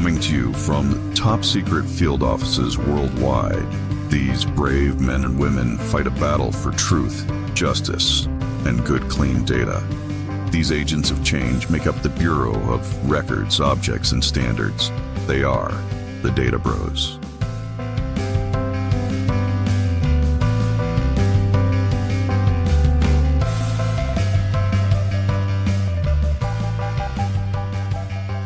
Coming to you from top secret field offices worldwide, these brave men and women fight a battle for truth, justice, and good, clean data. These agents of change make up the Bureau of Records, Objects, and Standards. They are the Data Bros.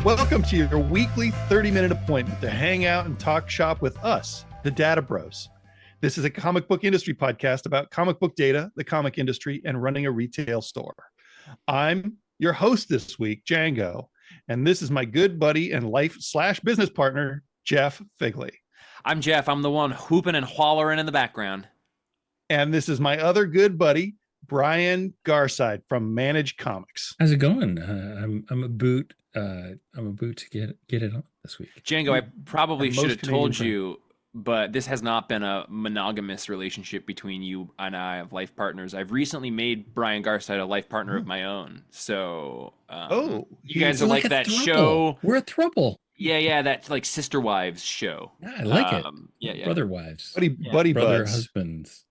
Welcome to your weekly 30-minute appointment to hang out and talk shop with us, the Data Bros. This is a comic book industry podcast about comic book data, the comic industry, and running a retail store. I'm your host this week, Django, and this is my good buddy and life/business partner, Jeff Figley. I'm Jeff. I'm the one whooping and hollering in the background. And this is my other good buddy, Brian Garside from Manage Comics. How's it going? I'm a boot. I'm a boot to get it on this week. Django, I probably should have told you, but this has not been a monogamous relationship between you and I of life partners. I've recently made Brian Garside a life partner of my own. So, you guys are like that show. We're a throuple. Yeah, that like sister wives show. Yeah, I like it. Yeah. Brother wives. Buddy brother buds. husbands.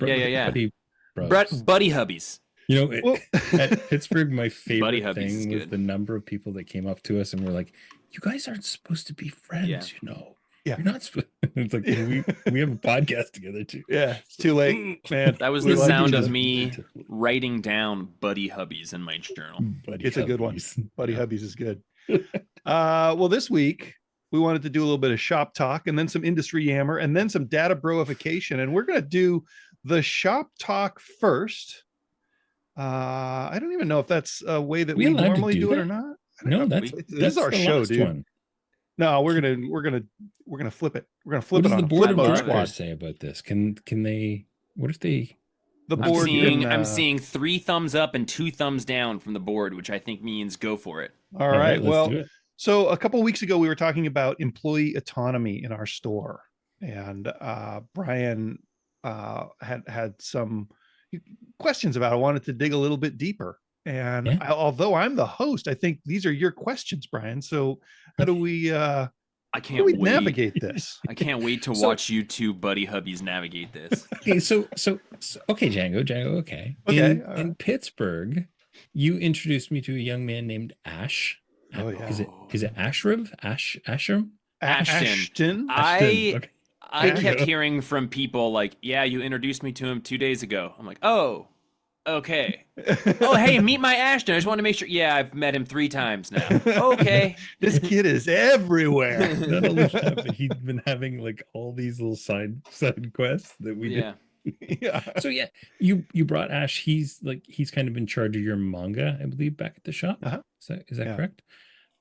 Yeah. Buddy bros. Buddy hubbies. You know, at Pittsburgh, my favorite thing was good. the number of people that came up to us and were like, "You guys aren't supposed to be friends, you know. Yeah, you're not supposed." It's like we have a podcast together too. Yeah, it's too late, man. That was the sound of me writing down buddy hubbies in my journal. It's a good one. Buddy hubbies is good. Well, this week we wanted to do a little bit of shop talk and then some industry yammer and then some data broification, and we're going to do the shop talk first. I don't even know if that's a way that we normally do it or not. No, this is our show, dude. One. No, we're gonna flip it. We're gonna flip it on. What does the board members say about this? Can they? What if they? The board. I'm seeing 3 thumbs up and 2 thumbs down from the board, which I think means go for it. All right. Well, so a couple of weeks ago we were talking about employee autonomy in our store, and Brian had some questions about it. I wanted to dig a little bit deeper, and although I'm the host, I think these are your questions, Brian. So how do we navigate this? I can't wait to watch you two buddy hubbies navigate this. Okay, so okay, Django, okay. In Pittsburgh, you introduced me to a young man named Ash. Oh yeah. Is it Ashram? Ashram? Ashton. I kept hearing from people like, yeah, you introduced me to him 2 days ago. I'm like, oh, okay. Oh, hey, meet my Ashton. I just want to make sure. Yeah, I've met him 3 times now. Okay. This kid is everywhere. Not only that, but he's been having like all these little side quests that we did. Yeah. So yeah, you brought Ash. He's kind of in charge of your manga, I believe, back at the shop. Uh-huh. Is that correct?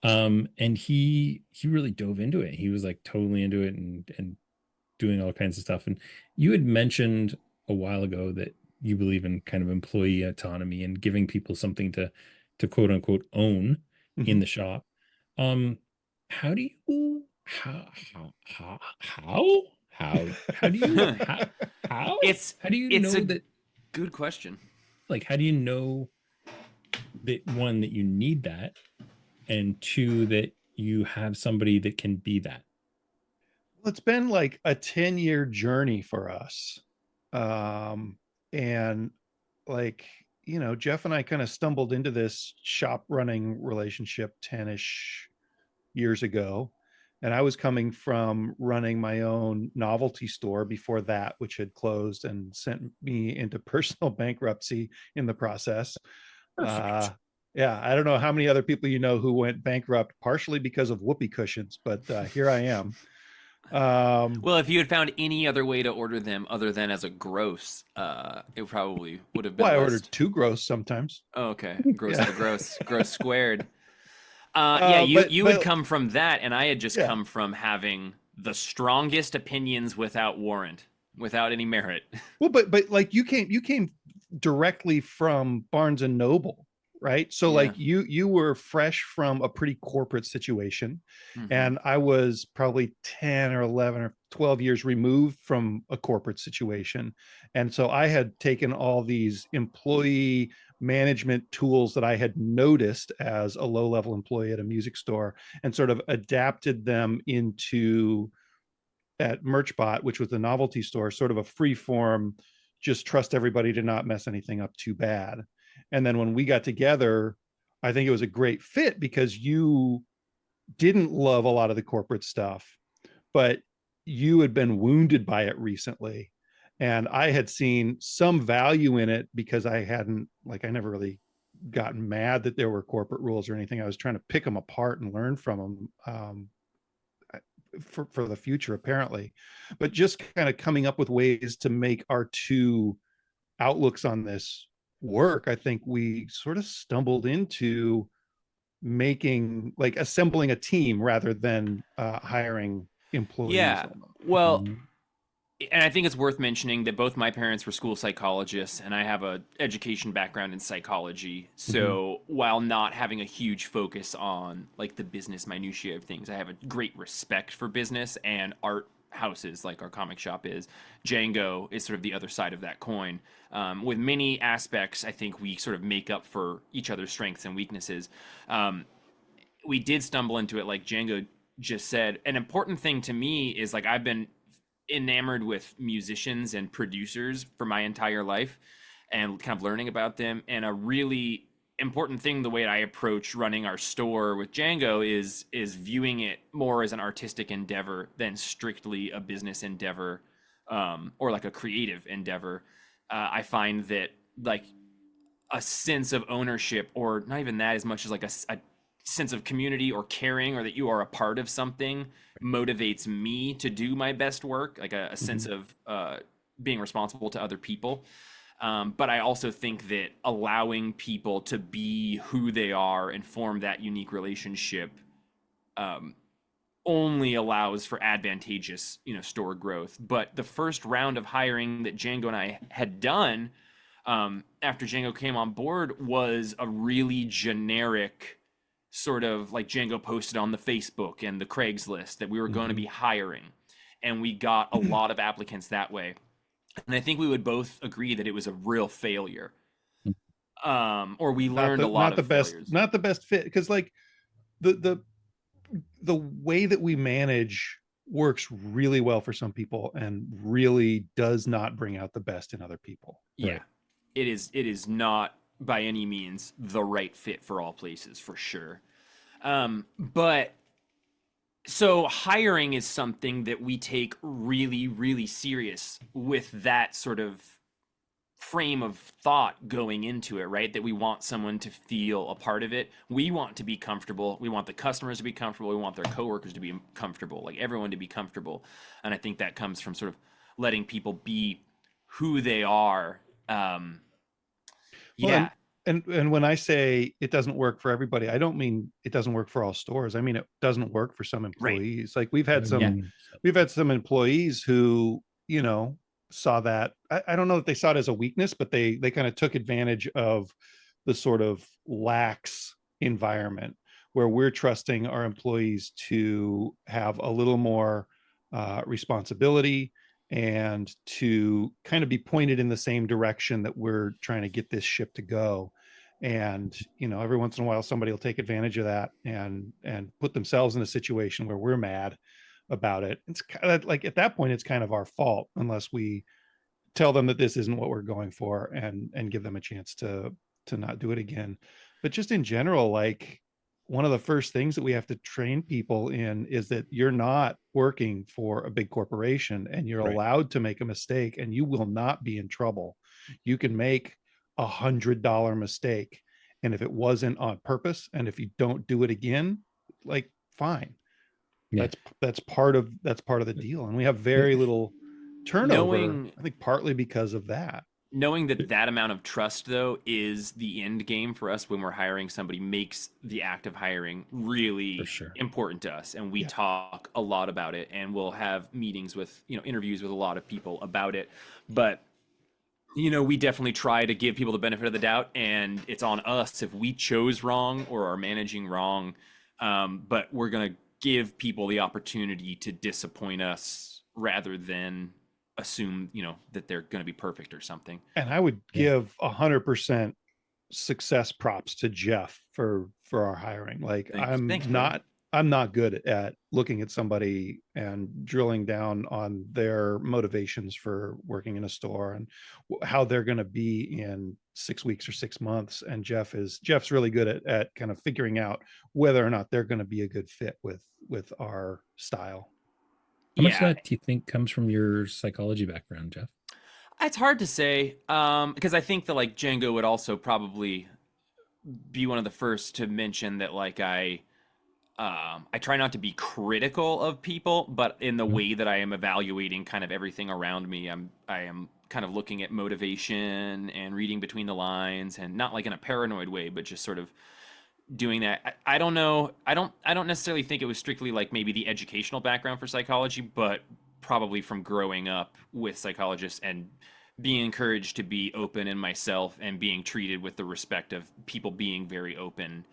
And he really dove into it. He was like totally into it and doing all kinds of stuff. And you had mentioned a while ago that you believe in kind of employee autonomy and giving people something to quote unquote own in the shop. How do you know that? Good question. Like, how do you know that, 1, that you need that, and 2, that you have somebody that can be that? Well, it's been like a 10-year journey for us. And like, you know, Jeff and I kind of stumbled into this shop running relationship 10-ish years ago. And I was coming from running my own novelty store before that, which had closed and sent me into personal bankruptcy in the process. Perfect. Yeah, I don't know how many other people you know who went bankrupt partially because of whoopee cushions, but here I am. Well, if you had found any other way to order them other than as a gross, it probably would have been. Well, I ordered 2 gross sometimes. Oh, okay, gross to gross squared. You would come from that, and I had just come from having the strongest opinions without warrant, without any merit. Well, but like you came directly from Barnes and Noble, right? So like you were fresh from a pretty corporate situation, and I was probably 10 or 11 or 12 years removed from a corporate situation. And so I had taken all these employee management tools that I had noticed as a low-level employee at a music store and sort of adapted them into at Merchbot, which was the novelty store, sort of a free form, just trust everybody to not mess anything up too bad. And then when we got together, I think it was a great fit because you didn't love a lot of the corporate stuff, but you had been wounded by it recently. And I had seen some value in it because I hadn't, like, I never really gotten mad that there were corporate rules or anything. I was trying to pick them apart and learn from them. For the future, apparently, but just kind of coming up with ways to make our two outlooks on this work, I think we sort of stumbled into making, like, assembling a team rather than hiring employees. Yeah. Well, and I think it's worth mentioning that both my parents were school psychologists, and I have a education background in psychology. So while not having a huge focus on like the business minutiae of things, I have a great respect for business and art houses like our comic shop is. Django is sort of the other side of that coin. With many aspects, I think we sort of make up for each other's strengths and weaknesses. We did stumble into it, like Django just said. An important thing to me is, like, I've been enamored with musicians and producers for my entire life and kind of learning about them. And a really important thing, the way I approach running our store with Django is viewing it more as an artistic endeavor than strictly a business endeavor, or like a creative endeavor. I find that, like, a sense of ownership, or not even that as much as like a sense of community or caring, or that you are a part of something, motivates me to do my best work, like a sense of being responsible to other people. But I also think that allowing people to be who they are and form that unique relationship only allows for advantageous, store growth. But the first round of hiring that Django and I had done after Django came on board was a really generic sort of, like, Django posted on the Facebook and the Craigslist that we were going to be hiring. And we got a lot of applicants that way. And I think we would both agree that it was a real failure. Or we learned a lot of failures. Not the best fit, because, like, the way that we manage works really well for some people and really does not bring out the best in other people. Yeah. Right? It is not by any means the right fit for all places, for sure. But so hiring is something that we take really, really serious with that sort of frame of thought going into it, right? That we want someone to feel a part of it. We want to be comfortable. We want the customers to be comfortable. We want their coworkers to be comfortable, like everyone to be comfortable. And I think that comes from sort of letting people be who they are. And when I say it doesn't work for everybody, I don't mean it doesn't work for all stores. I mean, it doesn't work for some employees. Right. Like, we've had some employees who, saw that. I don't know that they saw it as a weakness, but they kind of took advantage of the sort of lax environment where we're trusting our employees to have a little more responsibility and to kind of be pointed in the same direction that we're trying to get this ship to go. And, every once in a while, somebody will take advantage of that and put themselves in a situation where we're mad about it. It's kind of like, at that point, it's kind of our fault, unless we tell them that this isn't what we're going for and give them a chance to not do it again. But just in general, like, one of the first things that we have to train people in is that you're not working for a big corporation, and you're allowed to make a mistake, and you will not be in trouble. You can make $100 mistake, and if it wasn't on purpose, and if you don't do it again, like, fine. Yeah. That's part of the deal. And we have very little turnover, I think partly because of that. Knowing that amount of trust, though, is the end game for us when we're hiring somebody, makes the act of hiring really important to us. And we talk a lot about it, and we'll have meetings with, interviews with a lot of people about it. But We definitely try to give people the benefit of the doubt, and it's on us if we chose wrong or are managing wrong. But we're going to give people the opportunity to disappoint us rather than assume, that they're going to be perfect or something. And I would give 100% success props to Jeff for our hiring. Like Thanks, I'm not good at looking at somebody and drilling down on their motivations for working in a store and how they're going to be in 6 weeks or 6 months. And Jeff's really good at kind of figuring out whether or not they're going to be a good fit with our style. How much of that do you think comes from your psychology background, Jeff? It's hard to say, because I think that like Django would also probably be one of the first to mention that like I try not to be critical of people, but in the way that I am evaluating kind of everything around me, I am kind of looking at motivation and reading between the lines, and not like in a paranoid way, but just sort of doing that. I don't know. I don't necessarily think it was strictly like maybe the educational background for psychology, but probably from growing up with psychologists and being encouraged to be open in myself and being treated with the respect of people being very open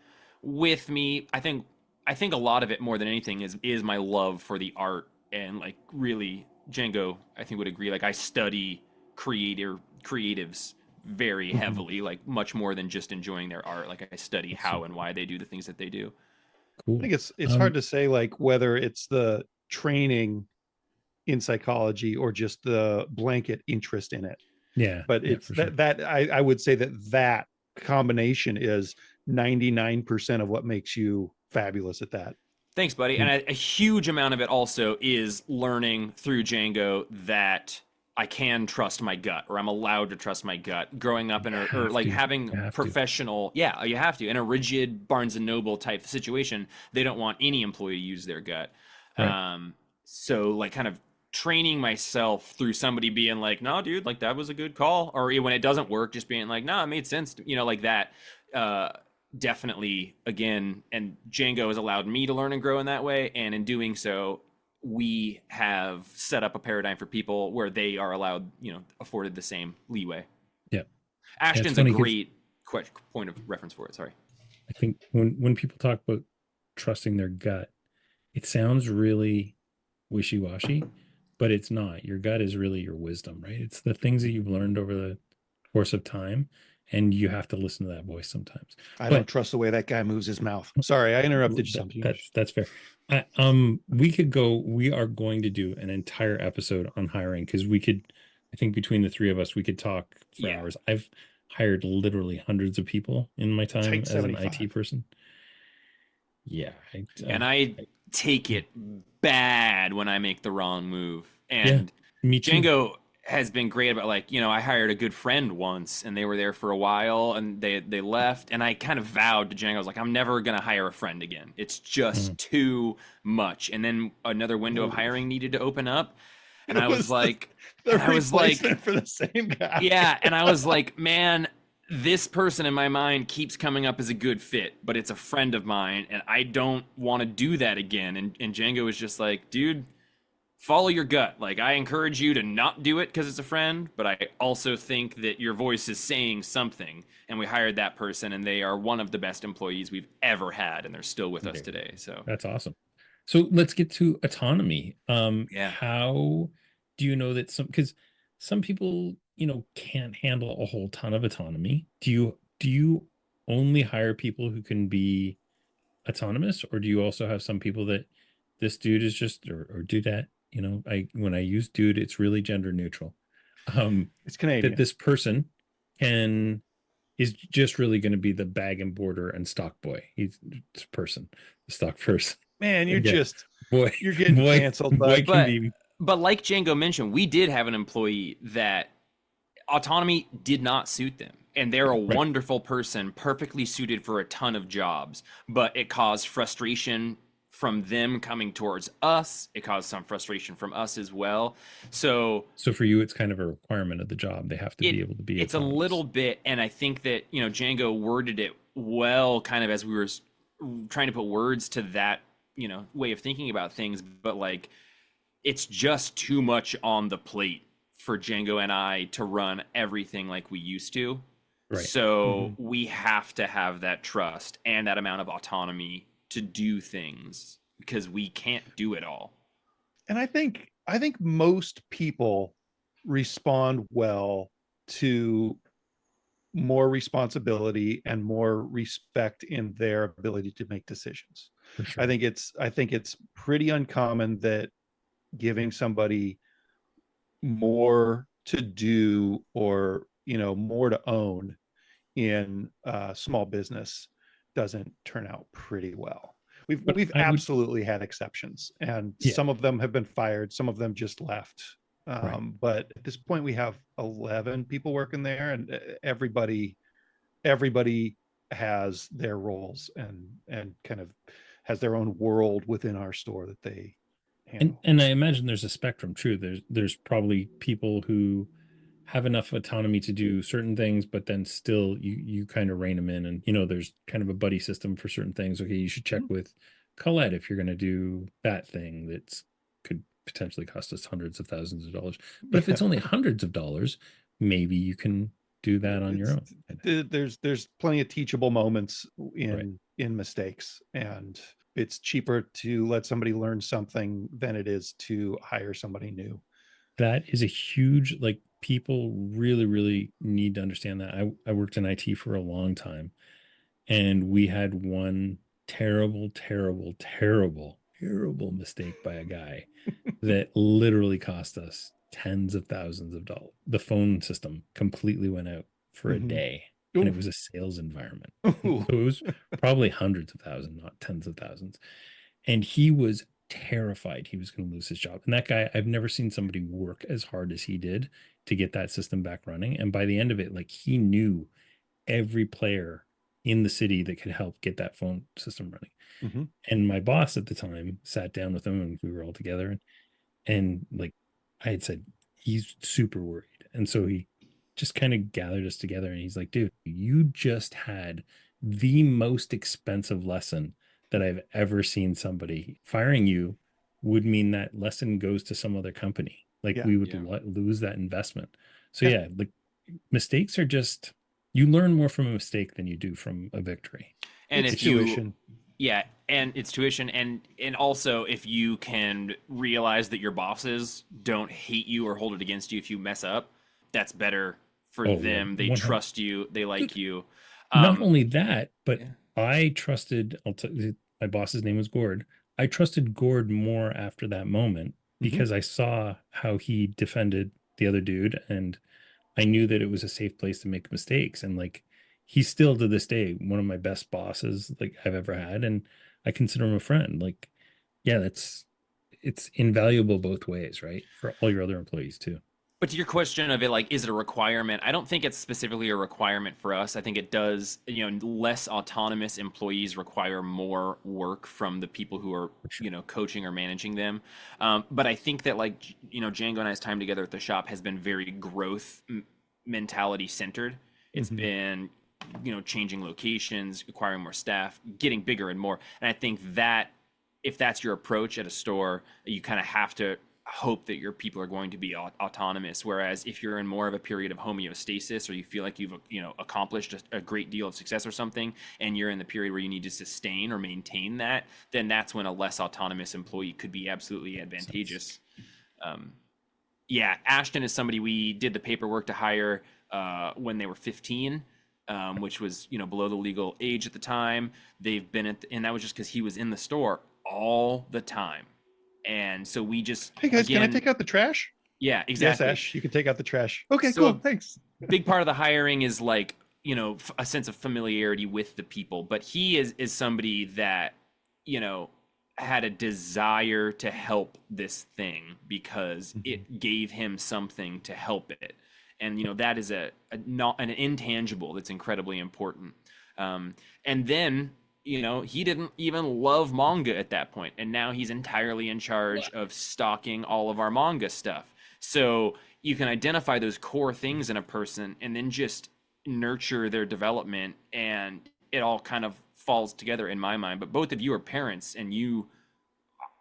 with me. I think a lot of it more than anything is my love for the art, and like really Django I think would agree, like I study creatives very heavily, like much more than just enjoying their art. Like I study how and why they do the things that they do. Cool. I think it's hard to say like whether it's the training in psychology or just the blanket interest in it. Yeah. But it's that I would say that combination is 99% of what makes you fabulous at that. Thanks, buddy. And a huge amount of it also is learning through Django that I can trust my gut, or I'm allowed to trust my gut. Growing up in having professional, you have to. In a rigid Barnes and Noble type situation, they don't want any employee to use their gut. Right. So like kind of training myself through somebody being like, no, dude, like that was a good call. Or when it doesn't work, just being like, no, it made sense. Like that. Definitely, again, and Django has allowed me to learn and grow in that way. And in doing so, we have set up a paradigm for people where they are allowed, afforded the same leeway. Yeah. Ashton's a great point of reference for it. Sorry. I think when people talk about trusting their gut, it sounds really wishy-washy, but it's not. Your gut is really your wisdom, right? It's the things that you've learned over the course of time, and you have to listen to that voice sometimes. I don't trust the way that guy moves his mouth. Sorry, I interrupted you. That's fair. We are going to do an entire episode on hiring, because I think between the three of us, we could talk for hours. I've hired literally hundreds of people in my time as an IT person. Yeah. And I take it bad when I make the wrong move. And me too. Django has been great about like, I hired a good friend once and they were there for a while and they left, and I kind of vowed to Django, I was like, I'm never going to hire a friend again. It's just too much. And then another window of hiring needed to open up. And I was like, for the same guy. Yeah. And I was like, man, this person in my mind keeps coming up as a good fit, but it's a friend of mine and I don't want to do that again. And Django was just like, dude, follow your gut. Like, I encourage you to not do it because it's a friend, but I also think that your voice is saying something. And we hired that person, and they are one of the best employees we've ever had, and they're still with us today. So that's awesome. So let's get to autonomy. How do you know that because some people, can't handle a whole ton of autonomy? Do you only hire people who can be autonomous, or do you also have some people that this dude is just or do that? When I use dude, it's really gender neutral. It's Canadian. That this person is just really going to be the bag and border and stock boy. He's this person, the stock person. Man, you're getting canceled. But like Django mentioned, we did have an employee that autonomy did not suit them. And they're a wonderful person, perfectly suited for a ton of jobs, but it caused frustration from them coming towards us. It caused some frustration from us as well. So for you, it's kind of a requirement of the job. They have to be able to be. It's autonomous. A little bit, and I think that Django worded it well, kind of as we were trying to put words to that way of thinking about things. But like, it's just too much on the plate for Django and I to run everything like we used to. Right. So we have to have that trust and that amount of autonomy to do things because we can't do it all. And I think most people respond well to more responsibility and more respect in their ability to make decisions. For sure. I think it's pretty uncommon that giving somebody more to do, or more to own in small business, doesn't turn out pretty well. We've absolutely had exceptions, and some of them have been fired, some of them just left. But at this point we have 11 people working there, and everybody has their roles and kind of has their own world within our store that they handle. And I imagine there's a spectrum too. There's probably people who have enough autonomy to do certain things, but then still you kind of rein them in, and there's kind of a buddy system for certain things. Okay, you should check with Colette if you're going to do that thing that's could potentially cost us hundreds of thousands of dollars. But if it's only hundreds of dollars, maybe you can do that on your own. There's plenty of teachable moments in mistakes, and it's cheaper to let somebody learn something than it is to hire somebody new. That is a huge, like, people really, really need to understand that. I worked in IT for a long time, and we had one terrible mistake by a guy that literally cost us tens of thousands of dollars. The phone system completely went out for a day, and it was a sales environment. So it was probably hundreds of thousands, not tens of thousands. And he was terrified he was going to lose his job. And that guy, I've never seen somebody work as hard as he did to get that system back running. And by the end of it, like, he knew every player in the city that could help get that phone system running. And my boss at the time sat down with him, and we were all together, and like I had said, he's super worried. And so he just kind of gathered us together, and he's like, dude, you just had the most expensive lesson that I've ever seen. Somebody firing you would mean that lesson goes to some other company. Like, we would lose that investment. So like, mistakes are just, you learn more from a mistake than you do from a victory. And it's tuition. And it's tuition. And also, if you can realize that your bosses don't hate you or hold it against you if you mess up, that's better for them. They 100. Trust you. They like you. Not only that, but I trusted, my boss's name was Gord. I trusted Gord more after that moment because I saw how he defended the other dude, and I knew that it was a safe place to make mistakes. And like, he's still to this day one of my best bosses like I've ever had, and I consider him a friend. Like, it's invaluable both ways, right? For all your other employees too. But to your question of it, like, is it a requirement? I don't think it's specifically a requirement for us. I think it does, less autonomous employees require more work from the people who are, coaching or managing them. But I think that, like, Django and I's time together at the shop has been very growth mentality centered. It's been, changing locations, acquiring more staff, getting bigger and more. And I think that if that's your approach at a store, you kind of have to hope that your people are going to be autonomous. Whereas if you're in more of a period of homeostasis, or you feel like you've accomplished a great deal of success or something, and you're in the period where you need to sustain or maintain that, then that's when a less autonomous employee could be absolutely advantageous. Ashton is somebody we did the paperwork to hire when they were 15, which was below the legal age at the time. They've been and that was just because he was in the store all the time. And so we just, hey guys, can I take out the trash? Yeah, exactly. Yes, Ash, you can take out the trash. Okay, so cool, thanks. Big part of the hiring is like, a sense of familiarity with the people. But he is somebody that, had a desire to help this thing because it gave him something to help it. And, that is an intangible that's incredibly important. And then, he didn't even love manga at that point, and now he's entirely in charge of stocking all of our manga stuff. So you can identify those core things in a person and then just nurture their development, and it all kind of falls together in my mind. But both of you are parents, and you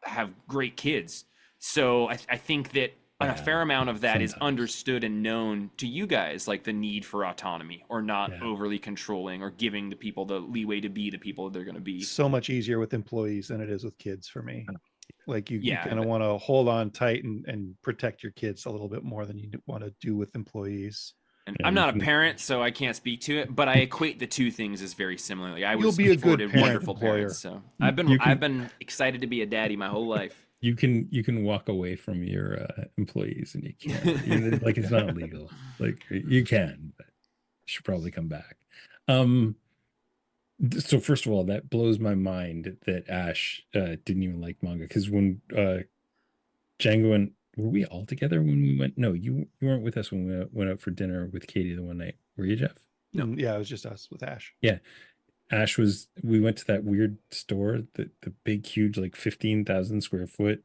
have great kids. So I think that a fair amount of that is sometimes. understood and known to you guys, like the need for autonomy or not Yeah. overly controlling or giving the people the leeway to be the people they're going to be. So much easier with employees than it is with kids for me. Like you Yeah, kind of want to hold on tight and protect your kids a little bit more than you want to do with employees. and Yeah, I'm you not a can- parent, so I can't speak to it, but I equate the two things as very similarly. I You'll was be a good afforded parent, wonderful employer. parents, so You I've can- been excited to be a daddy my whole life. You can walk away from your employees, and you can't. Like, it's not legal. Like, you can, but you should probably come back. So first of all, that blows my mind that Ash didn't even like manga, because when Django and were we all together when we went? No, you weren't with us when we went out for dinner with Katie the one night. Were you, Jeff? No. Yeah, it was just us with Ash. Yeah. Ash was, we went to that weird store, the big, huge, like 15,000 square foot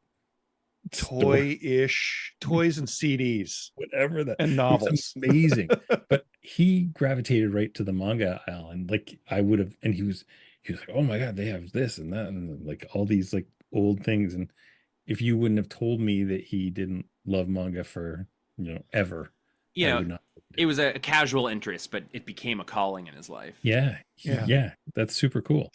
store, Toy-ish, toys and CDs whatever that, and it was novels. amazing. But he gravitated right to the manga aisle, and like I would have, and he was like, oh my God, they have this and that, and like all these like old things. And if you wouldn't have told me that he didn't love manga for, ever, You I know, would not. it was a casual interest, but it became a calling in his life. Yeah. That's super cool.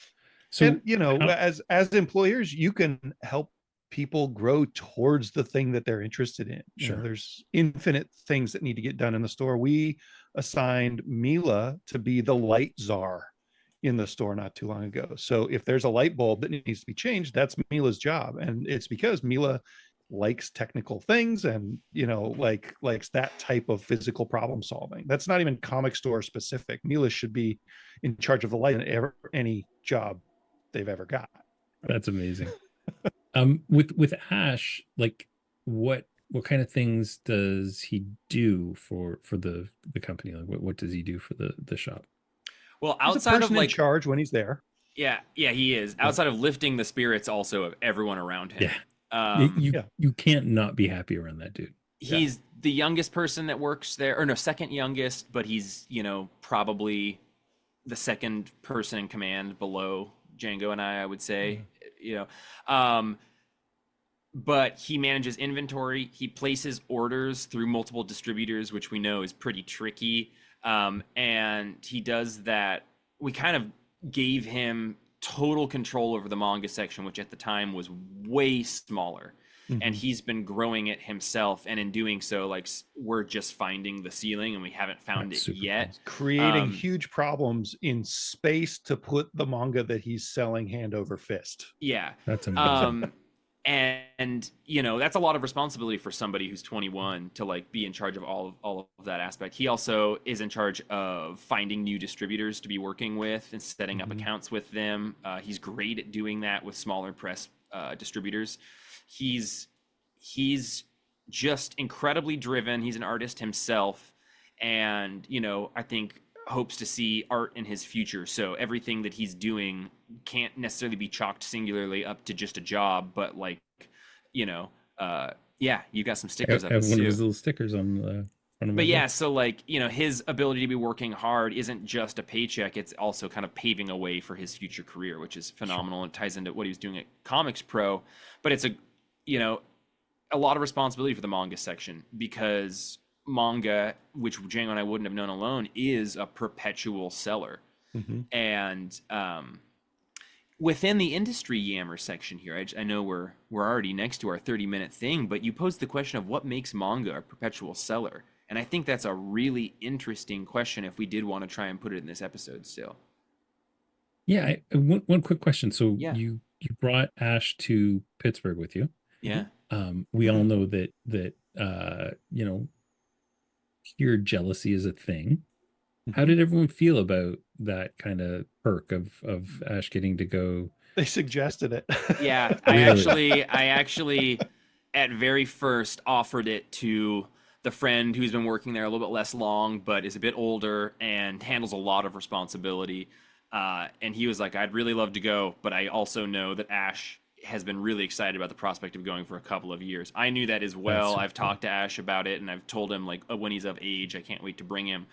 So, And as employers, you can help people grow towards the thing that they're interested in. Sure. There's infinite things that need to get done in the store. We assigned Mila to be the light czar in the store not too long ago. So if there's a light bulb that needs to be changed, that's Mila's job. And it's because Mila likes technical things and likes that type of physical problem solving. That's not even comic store specific. Mila should be in charge of the light in any job they've ever got. That's amazing. With Ash, like what kind of things does he do for the company? Like what does he do for the shop? Well, He's outside of like in charge when he's there. Yeah, he is. Outside of lifting the spirits also of everyone around him. Yeah. You can't not be happy around that dude. He's the youngest person that works there, or no, second youngest, but he's, probably the second person in command below Django and I would say, but he manages inventory. He places orders through multiple distributors, which we know is pretty tricky. And he does that. We kind of gave him total control over the manga section, which at the time was way smaller. Mm-hmm. And he's been growing it himself. And in doing so, like, we're just finding the ceiling and we haven't found it yet. Cool. Creating huge problems in space to put the manga that he's selling hand over fist. Yeah. That's amazing. And that's a lot of responsibility for somebody who's 21 to like be in charge of all of that aspect. He also is in charge of finding new distributors to be working with and setting up accounts with them. He's great at doing that with smaller press distributors. He's just incredibly driven. He's an artist himself, and I think hopes to see art in his future. So everything that he's doing can't necessarily be chalked singularly up to just a job, but like, you got some stickers up. I have one of his little stickers on the front of my But yeah, book. so like, his ability to be working hard isn't just a paycheck. It's also kind of paving a way for his future career, which is phenomenal. And ties into what he was doing at Comics Pro, but it's a lot of responsibility for the manga section, because manga, which Django and I wouldn't have known alone, is a perpetual seller. And within the industry yammer section here, I know we're already next to our 30-minute thing, but you posed the question of what makes manga a perpetual seller, and I think that's a really interesting question if we did want to try and put it in this episode still. Yeah, one quick question. So Yeah. you brought Ash to Pittsburgh with you. Yeah. We all know that pure jealousy is a thing. How did everyone feel about that kind of perk of Ash getting to go? They suggested it. Yeah, Really? I actually at very first offered it to the friend who's been working there a little bit less long, but is a bit older and handles a lot of responsibility. And he was like, I'd really love to go, but I also know that Ash has been really excited about the prospect of going for a couple of years. I knew that as well. I've talked to Ash about it, and I've told him like when he's of age, I can't wait to bring him.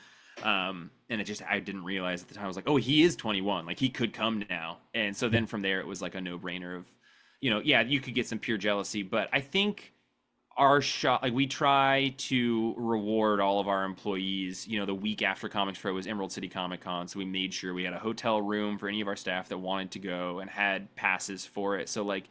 And I didn't realize at the time. I was like, oh, he is 21. Like, he could come now. And so then from there, it was like a no-brainer of, you could get some pure jealousy. But I think our shop, like we try to reward all of our employees. You know, the week after Comics Pro was Emerald City Comic Con, so we made sure we had a hotel room for any of our staff that wanted to go and had passes for it. So like,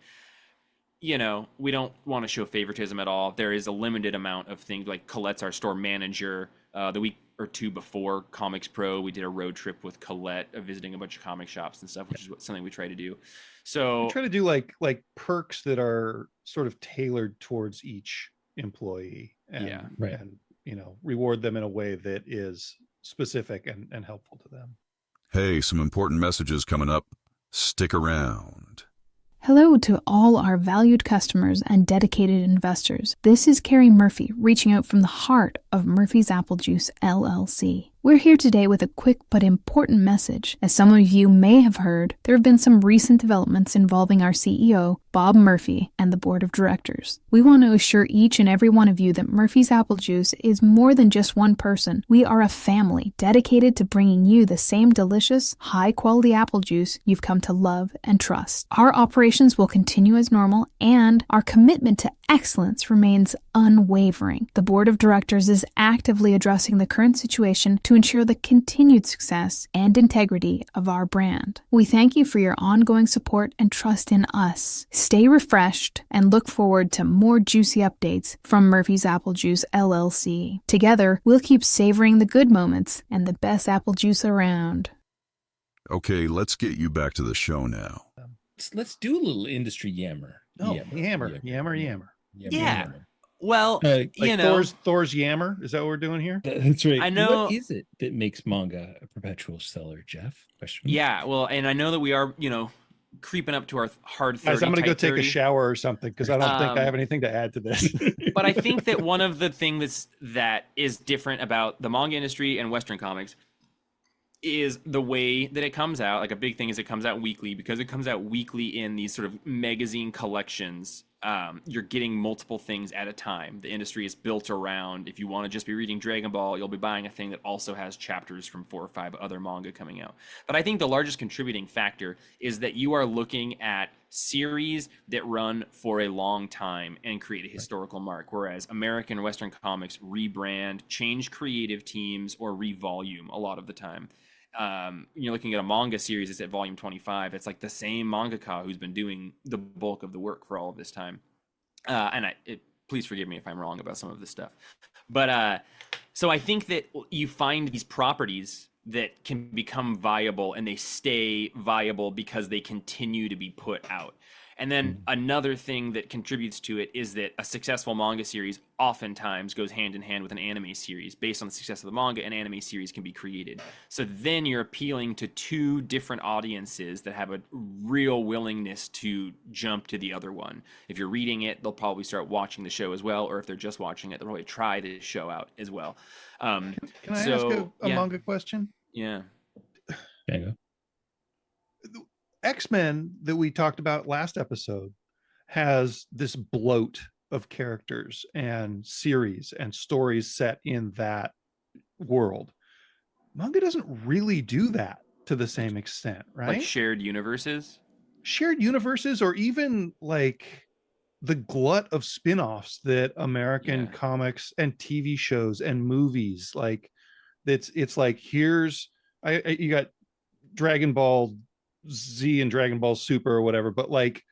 you know, we don't want to show favoritism at all. There is a limited amount of things, like Colette's our store manager. The week or two before Comics Pro, we did a road trip with Colette, visiting a bunch of comic shops and stuff, which is something we try to do. So we try to do like perks that are sort of tailored towards each employee, and and you know, reward them in a way that is specific and helpful to them. Hey, some important messages coming up. Stick around. Hello to all our valued customers and dedicated investors. This is Carrie Murphy reaching out from the heart of Murphy's Apple Juice, LLC. We're here today with a quick but important message. As some of you may have heard, there have been some recent developments involving our CEO, Bob Murphy, and the board of directors. We want to assure each and every one of you that Murphy's Apple Juice is more than just one person. We are a family dedicated to bringing you the same delicious, high-quality apple juice you've come to love and trust. Our operations will continue as normal, and our commitment to excellence remains unwavering. The board of directors is actively addressing the current situation to ensure the continued success and integrity of our brand. We thank you for your ongoing support and trust in us. Stay refreshed and look forward to more juicy updates from Murphy's Apple Juice, LLC. Together, we'll keep savoring the good moments and the best apple juice around. Okay, let's get you back to the show now. Let's do a little industry yammer. Oh, yammer. Yeah. Well, like you know, Thor's yammer. Is that what we're doing here? That's right. I know. What is it that makes manga a perpetual seller, Jeff? Yeah. Well, and I know that we are, you know, creeping up to our hard 30. Guys, I'm going to go take 30. a shower or something, because I don't think I have anything to add to this. But I think that one of the things that is different about the manga industry and Western comics is the way that it comes out. Like, a big thing is it comes out weekly. Because it comes out weekly in these sort of magazine collections, you're getting multiple things at a time. The industry is built around, if you want to just be reading Dragon Ball, you'll be buying a thing that also has chapters from 4 or 5 other manga coming out. But I think the largest contributing factor is that you are looking at series that run for a long time and create a historical mark, whereas American and Western comics rebrand, change creative teams, or revolume a lot of the time. You're looking at a manga series, it's at volume 25. It's like the same mangaka who's been doing the bulk of the work for all of this time. Please forgive me if I'm wrong about some of this stuff. But so I think that you find these properties that can become viable, and they stay viable because they continue to be put out. And then another thing that contributes to it is that a successful manga series oftentimes goes hand in hand with an anime series. Based on the success of the manga, an anime series can be created. So then you're appealing to 2 different audiences that have a real willingness to jump to the other one. If you're reading it, they'll probably start watching the show as well, or if they're just watching it, they'll probably try the show out as well. Can I ask a manga question? Yeah. Manga. X-Men that we talked about last episode has this bloat of characters and series and stories set in that world. Manga doesn't really do that to the same extent, right? Like shared universes, or even like the glut of spin-offs that American comics and TV shows and movies, like it's like, here's you got Dragon Ball Z and Dragon Ball Super or whatever, but like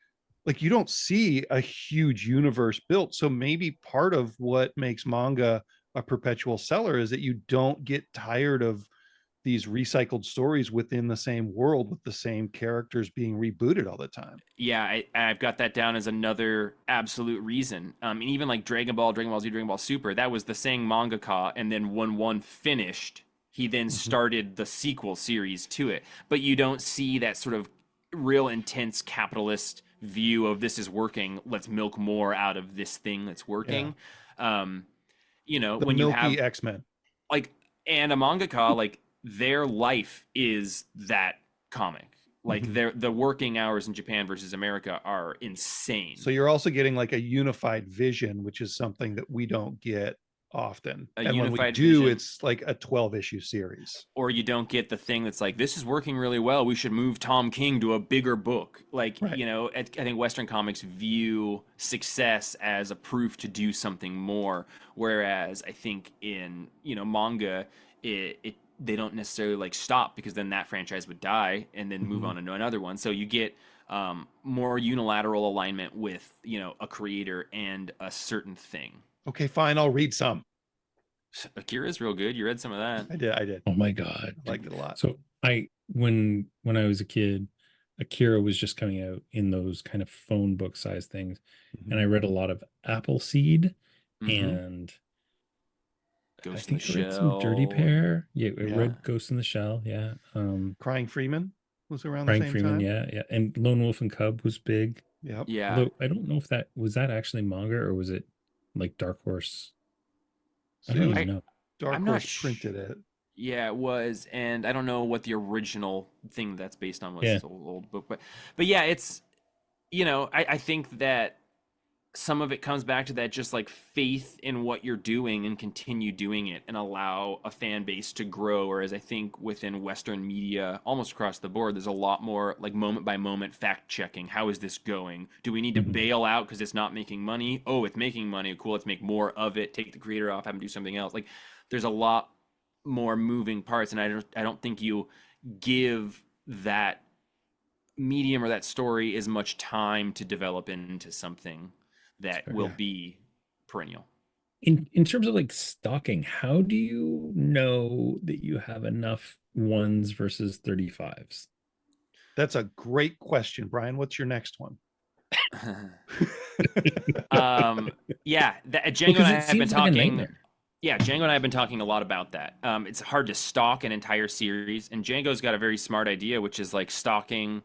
you don't see a huge universe built. So maybe part of what makes manga a perpetual seller is that you don't get tired of these recycled stories within the same world with the same characters being rebooted all the time. Yeah, I've got that down as another absolute reason. And even like Dragon Ball, Dragon Ball Z, Dragon Ball Super, that was the same mangaka, and then when one finished, he then started the sequel series to it. But you don't see that sort of real intense capitalist view of, this is working, let's milk more out of this thing that's working. You know, the when you have X-Men, like, and a mangaka, like, their life is that comic. Like, the working hours in Japan versus America are insane. So you're also getting like a unified vision, which is something that we don't get often. A And when we unified do, vision. it's like a 12-issue series. Or you don't get the thing that's like, this is working really well, we should move Tom King to a bigger book. Like, Right. you know, I think Western comics view success as a proof to do something more, whereas I think in, you know, manga, it they don't necessarily like stop, because then that franchise would die and then move on to another one. So you get more unilateral alignment with, you know, a creator and a certain thing. Okay, fine, I'll read some. Akira's real good. You read some of that. I did. Oh my God. I liked it a lot. So when I was a kid, Akira was just coming out in those kind of phone book size things. And I read a lot of Appleseed and Ghost I in the think I read some Dirty Shell. Pair. Yeah, I read Ghost in the Shell. Yeah. Crying Freeman was around Crying the same Freeman, time. yeah. And Lone Wolf and Cub was big. Yep. Yeah. Although I don't know if that was actually manga or was it like Dark Horse? I don't even know. Dark I'm Horse not printed it. Yeah, it was, and I don't know what the original thing that's based on was. Yeah. It's an old book, but yeah, it's, you know, I think that some of it comes back to that, just like faith in what you're doing and continue doing it and allow a fan base to grow. Whereas I think within Western media, almost across the board, there's a lot more like moment by moment fact checking. How is this going? Do we need to bail out because it's not making money? Oh, it's making money. Cool, let's make more of it. Take the creator off, have him do something else. Like, there's a lot more moving parts, and I don't think you give that medium or that story as much time to develop into something that will be perennial. In terms of like stocking, how do you know that you have enough 1s versus 35s? That's a great question, Brian. What's your next one? Yeah, Django and I have been like talking. Yeah, Django and I have been talking a lot about that. It's hard to stock an entire series, and Django's got a very smart idea, which is like stocking,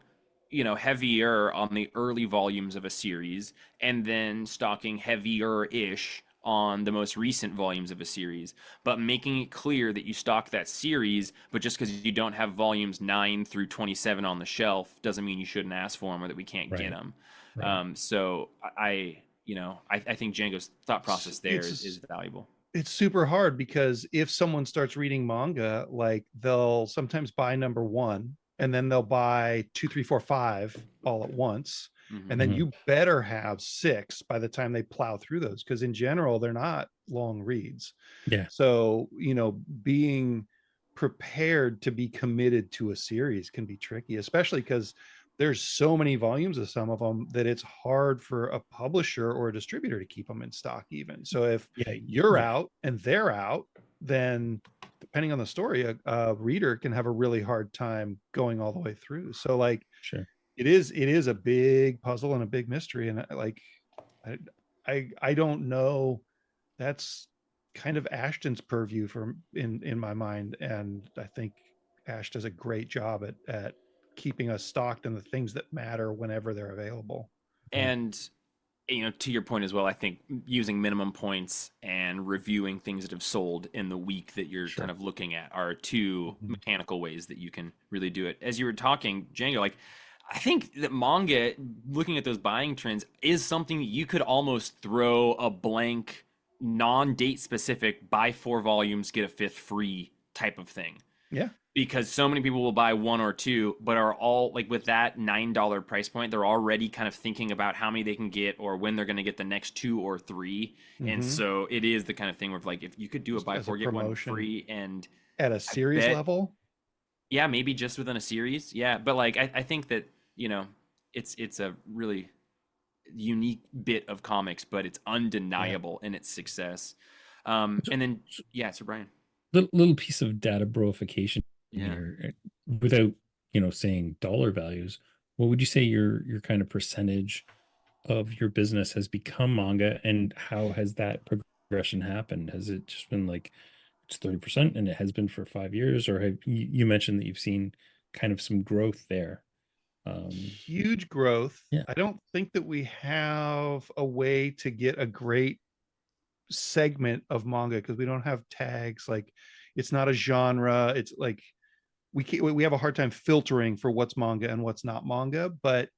you know, heavier on the early volumes of a series, and then stocking heavier-ish on the most recent volumes of a series, but making it clear that you stock that series, but just because you don't have volumes 9 through 27 on the shelf doesn't mean you shouldn't ask for them or that we can't get them. So I think Django's thought process there is valuable. It's super hard, because if someone starts reading manga, like they'll sometimes buy number 1 and then they'll buy 2, 3, 4, 5 all at once. And then you better have 6 by the time they plow through those, because in general, they're not long reads. Yeah. So, you know, being prepared to be committed to a series can be tricky, especially because there's so many volumes of some of them that it's hard for a publisher or a distributor to keep them in stock even. So if you're out and they're out, then depending on the story, a reader can have a really hard time going all the way through. So like, it is a big puzzle and a big mystery. And like, I don't know. That's kind of Ashton's purview in my mind. And I think Ash does a great job at keeping us stocked in the things that matter whenever they're available. And, you know, to your point as well, I think using minimum points and reviewing things that have sold in the week that you're kind of looking at are two mechanical ways that you can really do it. As you were talking, Django, like, I think that manga, looking at those buying trends, is something that you could almost throw a blank, non-date specific, buy 4 volumes, get a 5th free type of thing. Yeah. Because so many people will buy 1 or 2, but are all like, with that $9 price point, they're already kind of thinking about how many they can get or when they're going to get the next 2 or 3. And so it is the kind of thing where, like, if you could do a buy 4 get 1 free, and at a series level, yeah, maybe just within a series, yeah. But like, I think that, you know, it's a really unique bit of comics, but it's undeniable in its success. And then so Brian, little piece of data broification here, without, you know, saying dollar values, what would you say your kind of percentage of your business has become manga, and how has that progression happened? Has it just been like it's 30% and it has been for 5 years, or have you mentioned that you've seen kind of some growth there? Huge growth. I don't think that we have a way to get a great segment of manga, because we don't have tags. Like, it's not a genre. It's like we have a hard time filtering for what's manga and what's not manga. But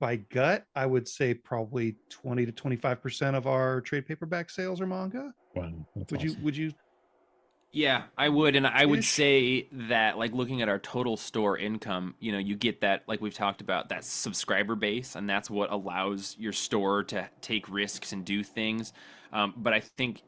by gut, I would say probably 20 to 25% of our trade paperback sales are manga. Wow, that's Would awesome. you? Yeah, I would. And I would Ish. say that, like, looking at our total store income, you get that, like we've talked about, that subscriber base, and that's what allows your store to take risks and do things. But I think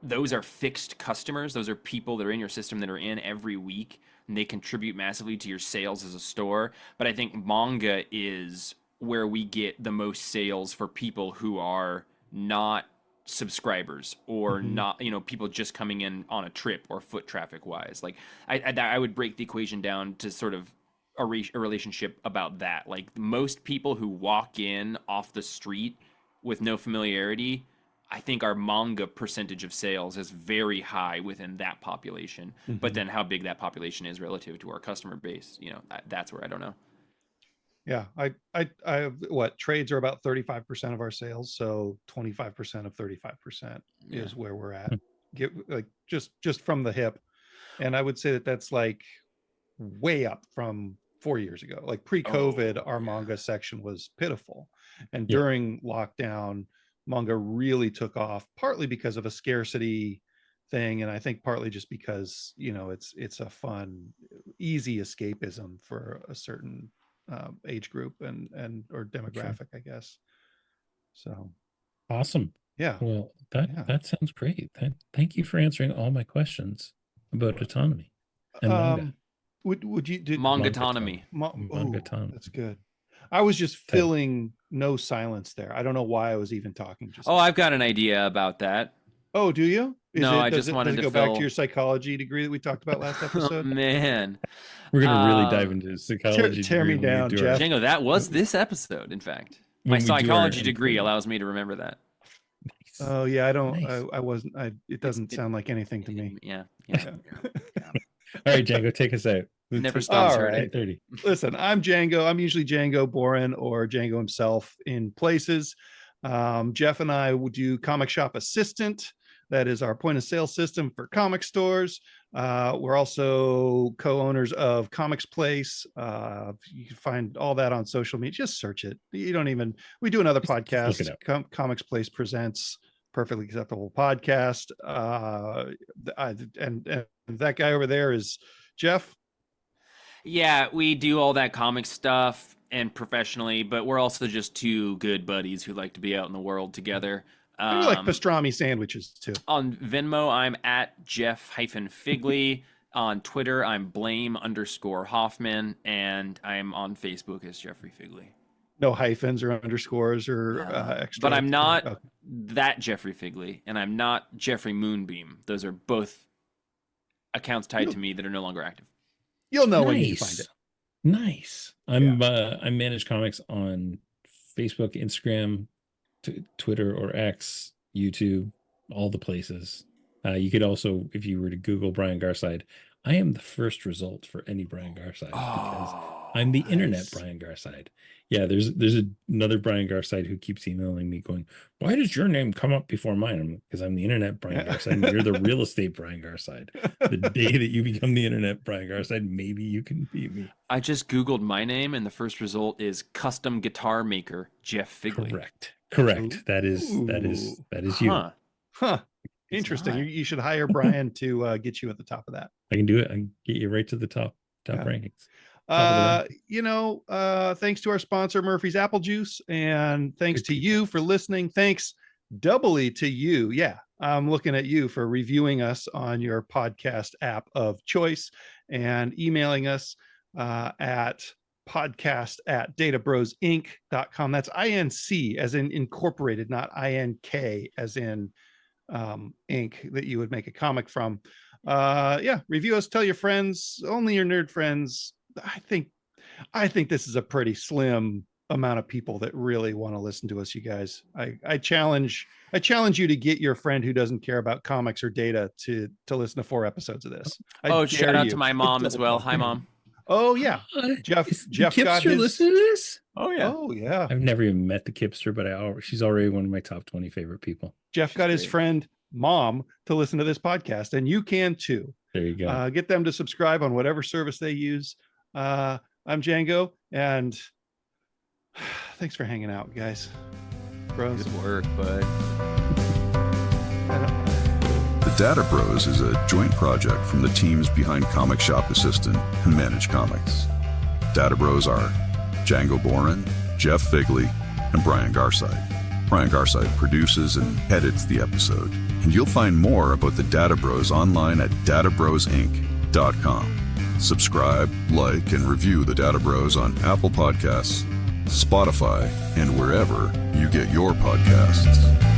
those are fixed customers. Those are people that are in your system that are in every week, and they contribute massively to your sales as a store. But I think manga is where we get the most sales for people who are not subscribers, or not, people just coming in on a trip or foot traffic wise. Like, I would break the equation down to sort of a relationship about that. Like, most people who walk in off the street with no familiarity, I think our manga percentage of sales is very high within that population. But then how big that population is relative to our customer base, that's where I don't know. Yeah, I what trades are about 35% of our sales, so 25% of 35% is where we're at. Get like just from the hip, and I would say that that's like way up from 4 years ago. Like pre-COVID, our manga section was pitiful, and during lockdown, manga really took off, partly because of a scarcity thing, and I think partly just because it's a fun, easy escapism for a certain age group and or demographic, I guess. So awesome. Yeah. Well, that sounds great. Thank you for answering all my questions about autonomy and manga. Would you do Manga autonomy? Manga autonomy. That's good. I was just filling no silence there. I don't know why I was even talking. Just I've got an idea about that. Oh, do you? Does it go back to your psychology degree that we talked about last episode? Oh, man, we're gonna really dive into psychology. Tear me down, Jeff. Django, that was this episode. In fact, my psychology degree allows me to remember that. Nice. Oh yeah, I don't. Nice. I wasn't. It doesn't sound like anything to me. Yeah. All right, Django, take us out. Never stops hurting. 8:30. Listen, I'm Django. I'm usually Django Boren or Django himself in places. Jeff and I would do Comic Shop Assistant. That is our point of sale system for comic stores. We're also co-owners of Comics Place. You can find all that on social media. Just search it. We do another podcast. Comics Place Presents, perfectly acceptable podcast. And that guy over there is Jeff. Yeah, we do all that comic stuff and professionally, but we're also just two good buddies who like to be out in the world together. We like pastrami sandwiches too. On Venmo, I'm at Jeff-Figley. On Twitter, I'm Blame_Hoffman, and I'm on Facebook as Jeffrey Figley. No hyphens or underscores or extra. But I'm not that Jeffrey Figley, and I'm not Jeffrey Moonbeam. Those are both accounts tied to me that are no longer active. You'll know when you find it. Nice. I manage comics on Facebook, Instagram, Twitter or X, YouTube, all the places. You could also, if you were to Google Brian Garside, I am the first result for any Brian Garside because I'm the internet Brian Garside. Yeah, there's another Brian Garside who keeps emailing me going, why does your name come up before mine? Because I'm the internet Brian Garside and you're the real estate Brian Garside. The day that you become the internet Brian Garside, maybe you can beat me. I just Googled my name and the first result is custom guitar maker Jeff Figley. Correct. Ooh. That is you. Huh. Interesting. You should hire Brian to get you at the top of that. I can do it. I can get you right to the top rankings. Thanks to our sponsor, Murphy's Apple Juice, and thanks to you for listening. Thanks doubly to you. Yeah, I'm looking at you for reviewing us on your podcast app of choice and emailing us at podcast@databrosinc.com. That's INC as in incorporated, not INK as in ink that you would make a comic from. Review us, tell your friends, only your nerd friends. I think this is a pretty slim amount of people that really want to listen to us, you guys. I challenge you to get your friend who doesn't care about comics or data to listen to 4 episodes of this. Shout out to my mom as well. Hi, Mom. Oh yeah, Jeff got his. Listen to this? Oh yeah. I've never even met the Kipster, but she's already one of my top 20 favorite people. Jeff got his friend Mom to listen to this podcast, and you can too. There you go. Get them to subscribe on whatever service they use. I'm Django, and Thanks for hanging out, guys. Bros. Good work, bud. The Data Bros is a joint project from the teams behind Comic Shop Assistant and Manage Comics. Data Bros are Django Boren, Jeff Figley, and Brian Garside. Brian Garside produces and edits the episode. And you'll find more about the Data Bros online at databrosinc.com. Subscribe, like, and review the Data Bros on Apple Podcasts, Spotify, and wherever you get your podcasts.